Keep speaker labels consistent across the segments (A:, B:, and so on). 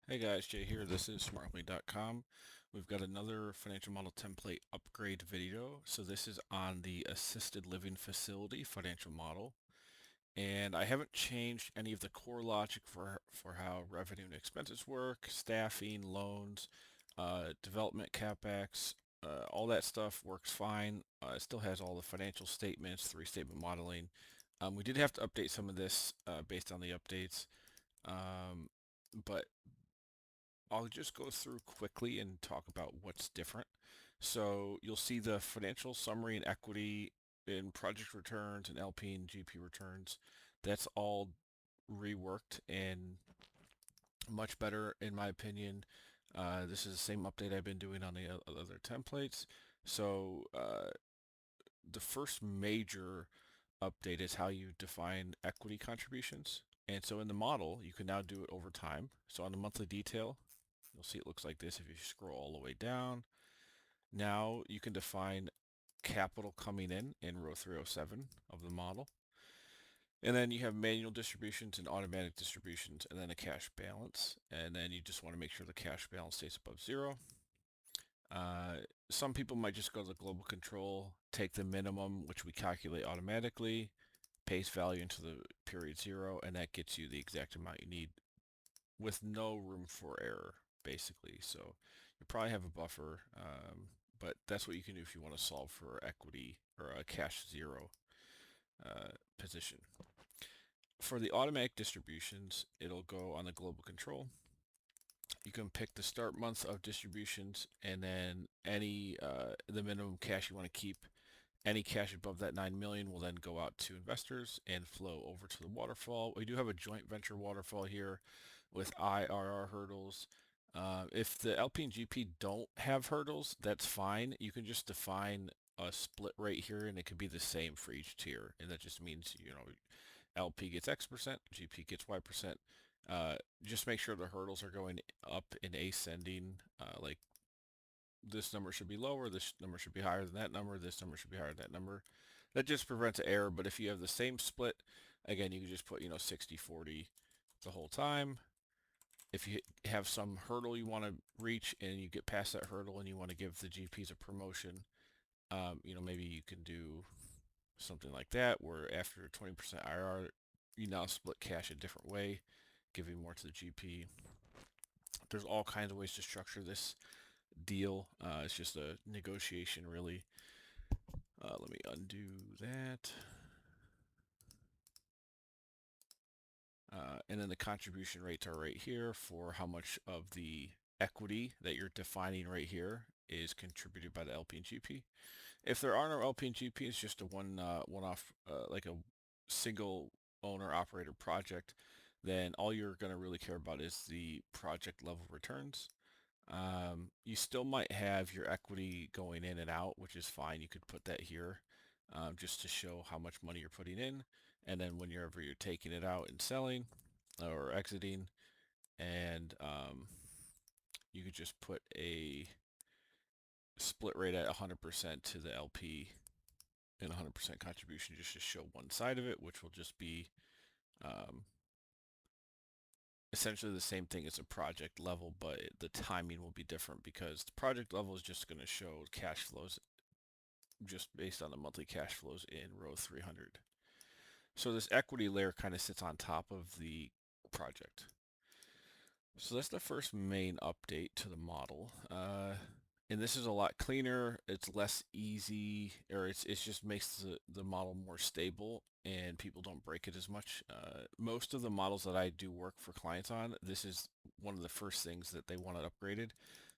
A: Hey guys, Jay here. This is SmartHelping.com. We've got another financial model template upgrade video. So this is on the assisted living facility financial model. And I haven't changed any of the core logic for how revenue and expenses work, staffing, loans, development capex, all that stuff works fine. It still has all the financial statements, three-statement modeling. We did have to update some of this based on the updates. Um, but I'll just go through quickly and talk about what's different. So you'll see the financial summary and equity in project returns and LP and GP returns. That's all reworked and much better in my opinion. This is the same update I've been doing on the other templates. So the first major update is how you define equity contributions. And so in the model, you can now do it over time. So on the monthly detail, you'll see it looks like this if you scroll all the way down. Now you can define capital coming in row 307 of the model. And then you have manual distributions and automatic distributions, and then a cash balance. And then you just want to make sure the cash balance stays above zero. Uh, some people might just go to the global control, take the minimum, which we calculate automatically, paste value into the period zero, and that gets you the exact amount you need with no room for error, basically. So you probably have a buffer, but that's what you can do if you want to solve for equity or a cash zero position. For the automatic distributions, it'll go on the global control. You can pick the start month of distributions and then the minimum cash you want to keep. Any cash above that 9 million will then go out to investors and flow over to the waterfall. We do have a joint venture waterfall here with IRR hurdles. If the LP and GP don't have hurdles, that's fine. You can just define a split rate here and it could be the same for each tier. And that just means, LP gets X%, GP gets Y%. Just make sure the hurdles are going up in ascending, like this number should be lower, this number should be higher than that number, this number should be higher than that number. That just prevents error, but if you have the same split, again, you can just put, 60-40 the whole time. If you have some hurdle you want to reach and you get past that hurdle and you want to give the GPs a promotion, maybe you can do something like that where after 20% IR, you now split cash a different way, giving more to the GP. There's all kinds of ways to structure this deal. It's just a negotiation, really. Let me undo that. And then the contribution rates are right here for how much of the equity that you're defining right here is contributed by the LP and GP. If there are no LP and GP, it's just a one-off, like a single owner operator project, then all you're going to really care about is the project level returns. You still might have your equity going in and out, which is fine. You could put that here just to show how much money you're putting in. And then whenever you're taking it out and selling or exiting, and you could just put a split rate at 100% to the LP and 100% contribution just to show one side of it, which will just be um, essentially the same thing as a project level, but the timing will be different because the project level is just going to show cash flows just based on the monthly cash flows in row 300. So this equity layer kind of sits on top of the project. So that's the first main update to the model. And this is a lot cleaner. It's less easy, or it's just makes the model more stable and people don't break it as much. Most of the models that I do work for clients on, this is one of the first things that they want it upgraded.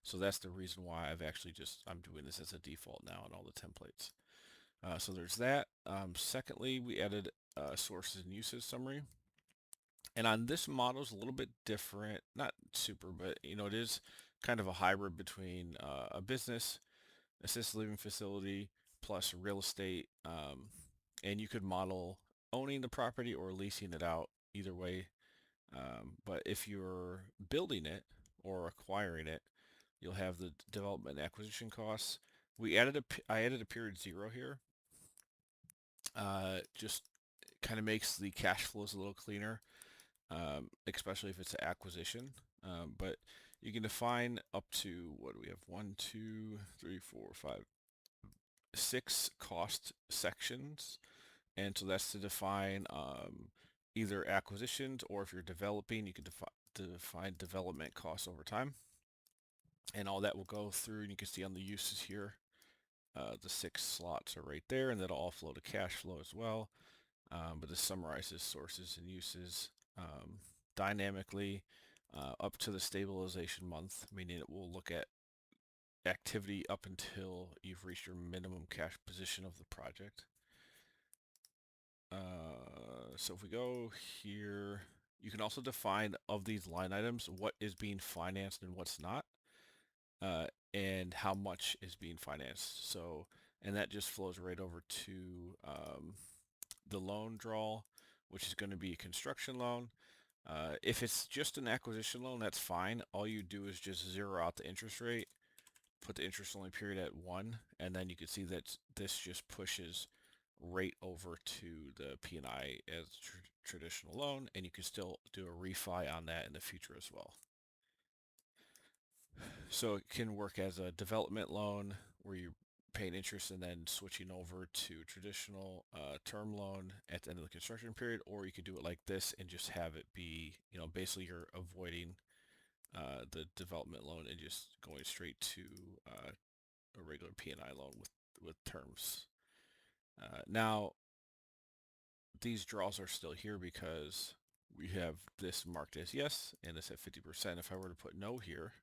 A: So that's the reason why I'm doing this as a default now in all the templates. So there's that. Secondly, we added sources and uses summary. And on this model is a little bit different, not super, but it is kind of a hybrid between a business, assisted living facility, plus real estate. And you could model owning the property or leasing it out either way. But if you're building it or acquiring it, you'll have the development and acquisition costs. I added a period zero here. Just kind of makes the cash flows a little cleaner, especially if it's an acquisition. But you can define up to, what do we have? 1, 2, 3, 4, 5, 6 cost sections. And so that's to define either acquisitions, or if you're developing, you can define development costs over time. And all that will go through, and you can see on the uses here, the 6 slots are right there, and that'll all flow to cash flow as well. But this summarizes sources and uses dynamically up to the stabilization month, meaning it will look at activity up until you've reached your minimum cash position of the project. So if we go here, you can also define of these line items what is being financed and what's not, and how much is being financed. So, and that just flows right over to the loan draw, which is going to be a construction loan. If it's just an acquisition loan, that's fine. All you do is just zero out the interest rate, put the interest only period at 1, and then you can see that this just pushes right over to the P&I as traditional loan, and you can still do a refi on that in the future as well. So it can work as a development loan where you're paying interest and then switching over to traditional term loan at the end of the construction period, or you could do it like this and just have it be, basically you're avoiding the development loan and just going straight to a regular P&I loan with terms. Now, these draws are still here because we have this marked as yes and this at 50%. If I were to put no here,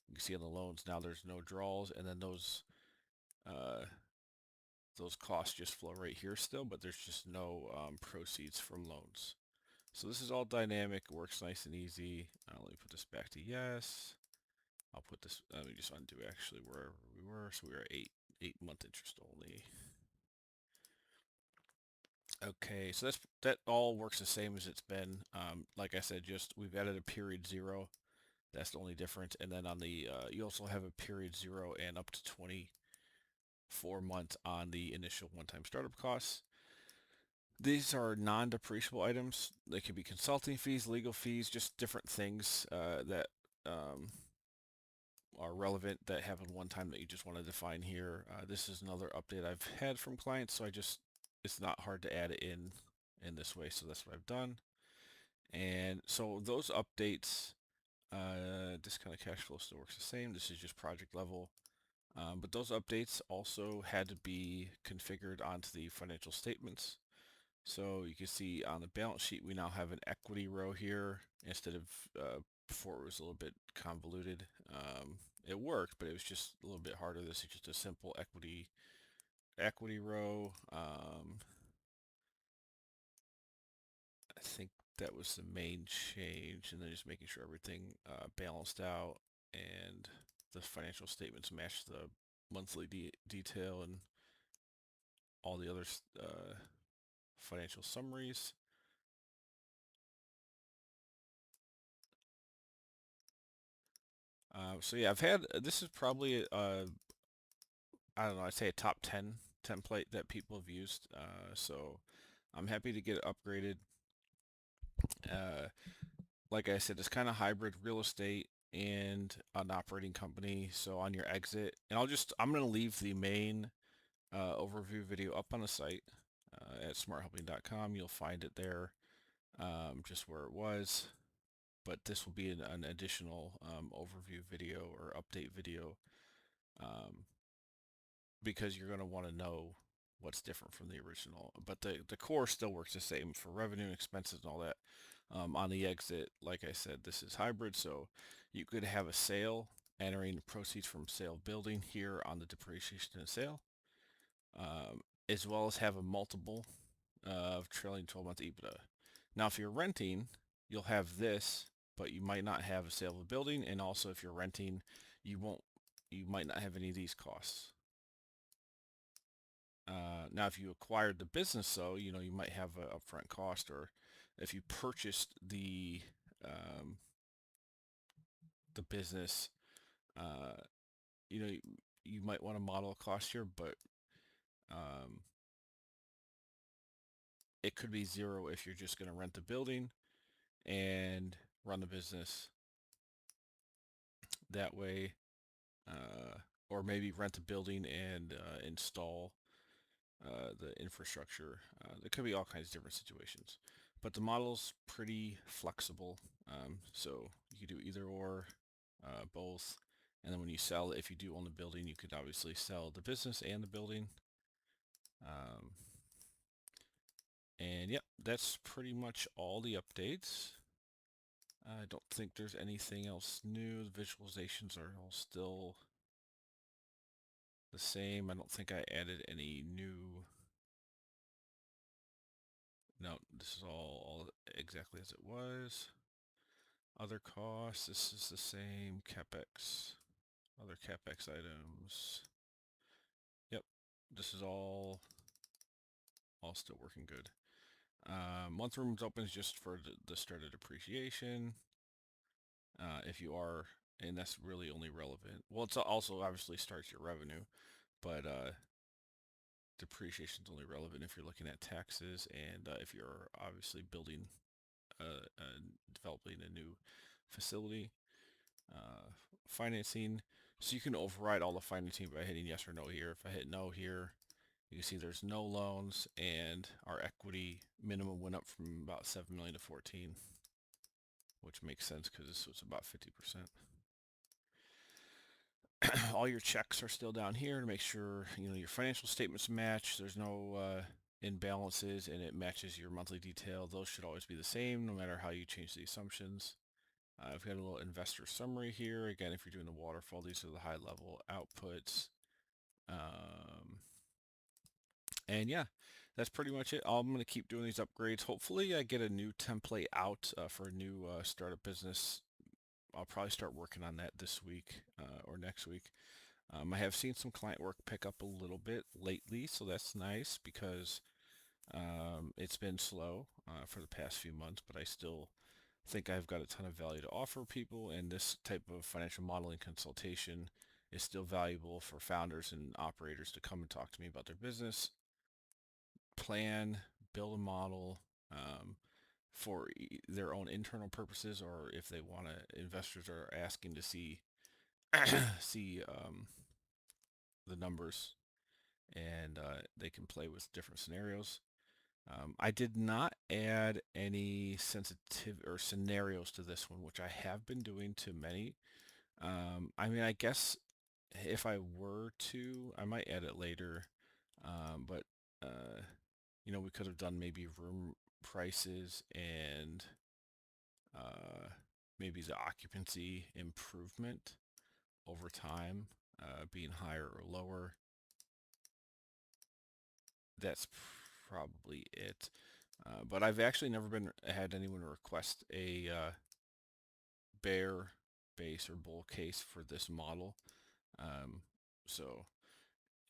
A: you can see on the loans now there's no draws, and then those costs just flow right here still, but there's just no proceeds from loans. So this is all dynamic, works nice and easy. Let me put this back to yes. I'll put this, let me just undo actually wherever we were. So we were 8-month interest only. Okay, so that all works the same as it's been. Like I said, just we've added a period 0. That's the only difference. And then on the, you also have a period 0 and up to 24 months on the initial one-time startup costs. These are non-depreciable items. They could be consulting fees, legal fees, just different things that are relevant that happen one time that you just want to define here. This is another update I've had from clients, so it's not hard to add it in this way, so that's what I've done. And so those updates, discounted cash flow still works the same. This is just project level. But those updates also had to be configured onto the financial statements. So you can see on the balance sheet, we now have an equity row here instead of before it was a little bit convoluted. It worked, but it was just a little bit harder. This is just a simple equity row. I think that was the main change, and then just making sure everything balanced out and the financial statements match the monthly detail and all the other financial summaries. So yeah, I've had, this is probably, I don't know, I'd say a top 10 template that people have used. So I'm happy to get it upgraded. Like I said, it's kind of hybrid real estate and an operating company. So on your exit, and I'm going to leave the main overview video up on the site at smarthelping.com. You'll find it there, just where it was. But this will be an additional overview video or update video, because you're going to want to know what's different from the original. But the core still works the same for revenue and expenses and all that. On the exit, like I said, this is hybrid, so you could have a sale, entering proceeds from sale building here on the depreciation and sale, as well as have a multiple of trailing 12-month EBITDA. Now, if you're renting, you'll have this, but you might not have a sale of a building, and also if you're renting, you might not have any of these costs. Now, if you acquired the business, though, you might have an upfront cost, or if you purchased the business, uh, you might want to model a cost here, but um, it could be 0 if you're just going to rent the building and run the business. that way, or maybe rent a building and install the infrastructure. There could be all kinds of different situations, but the model's pretty flexible. So you could do either or, both. And then when you sell, if you do own the building, you could obviously sell the business and the building. Um, and yep, that's pretty much all the updates. I don't think there's anything else new. The visualizations are all still the same. I don't think I added any new. No, this is all exactly as it was. Other costs, this is the same. CapEx, other CapEx items. Yep, this is all still working good. Month rooms opens just for the start of depreciation. If you are, and that's really only relevant. Well, it's also obviously starts your revenue, but depreciation is only relevant if you're looking at taxes and if you're obviously building, developing a new facility. Financing, so you can override all the financing by hitting yes or no here. If I hit no here, you can see there's no loans, and our equity minimum went up from about 7 million to 14, which makes sense because this was about 50%. All your checks are still down here to make sure your financial statements match. There's no imbalances, and it matches your monthly detail. Those should always be the same no matter how you change the assumptions. I've got a little investor summary here. Again, if you're doing the waterfall, these are the high level outputs. And yeah, that's pretty much it. I'm going to keep doing these upgrades. Hopefully I get a new template out for a new startup business. I'll probably start working on that this week or next week. I have seen some client work pick up a little bit lately, so that's nice because it's been slow for the past few months, but I still think I've got a ton of value to offer people, and this type of financial modeling consultation is still valuable for founders and operators to come and talk to me about their business, plan, build a model for their own internal purposes, or if they want to, investors are asking to see see the numbers, and they can play with different scenarios. I did not add any sensitive or scenarios to this one, which I have been doing to many. I mean, I guess if I were to, I might add it later. But we could have done maybe room prices and maybe the occupancy improvement over time, being higher or lower. That's probably it. But I've actually never had anyone request a bear base or bull case for this model. So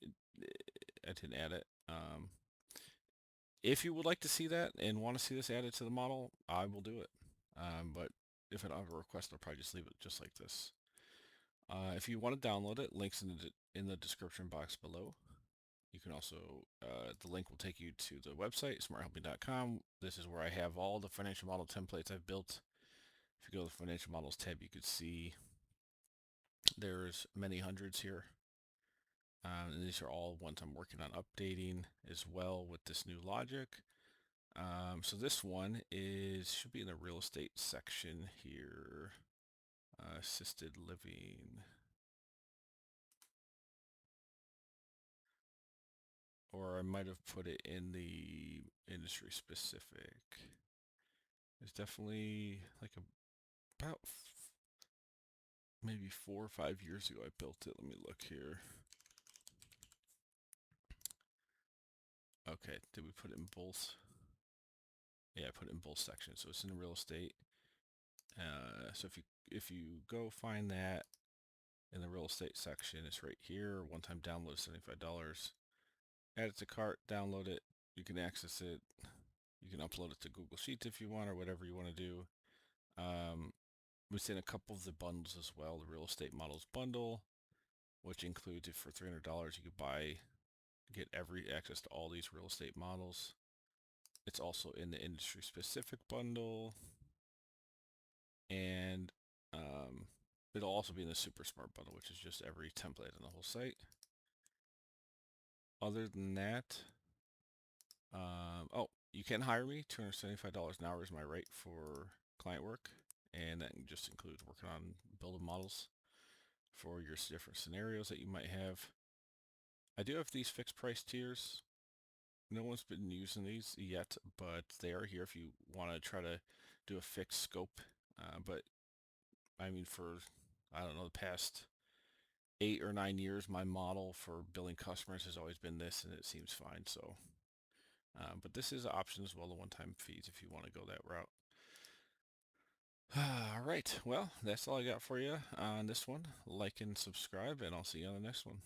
A: I didn't add it. If you would like to see that and want to see this added to the model, I will do it. But if I don't have a request, I'll probably just leave it just like this. If you want to download it, links in the description box below. You can also, the link will take you to the website, SmartHelping.com. This is where I have all the financial model templates I've built. If you go to the financial models tab, you could see there's many hundreds here. And these are all ones I'm working on updating as well with this new logic. So this one should be in the real estate section here. Assisted living. Or I might have put it in the industry specific. It's definitely like about maybe 4 or 5 years ago I built it. Let me look here. Okay, did we put it in both? Yeah, I put it in both sections. So it's in the real estate. So if you go find that in the real estate section, it's right here. One-time download, $75. Add it to cart, download it. You can access it. You can upload it to Google Sheets if you want, or whatever you want to do. We've seen a couple of the bundles as well. The real estate models bundle, which includes, if for $300 you could get every access to all these real estate models. It's also in the industry specific bundle, and It'll also be in the Super Smart bundle, which is just every template on the whole site. Other than that, oh, you can hire me. $275 an hour is my rate for client work, and that just includes working on building models for your different scenarios that you might have. I do have these fixed price tiers. No one's been using these yet, but they are here if you want to try to do a fixed scope. But I mean, for, I don't know, the past 8 or 9 years, my model for billing customers has always been this, and it seems fine. So, but this is an option as well, the one-time fees if you want to go that route. All right, well, that's all I got for you on this one. Like and subscribe, and I'll see you on the next one.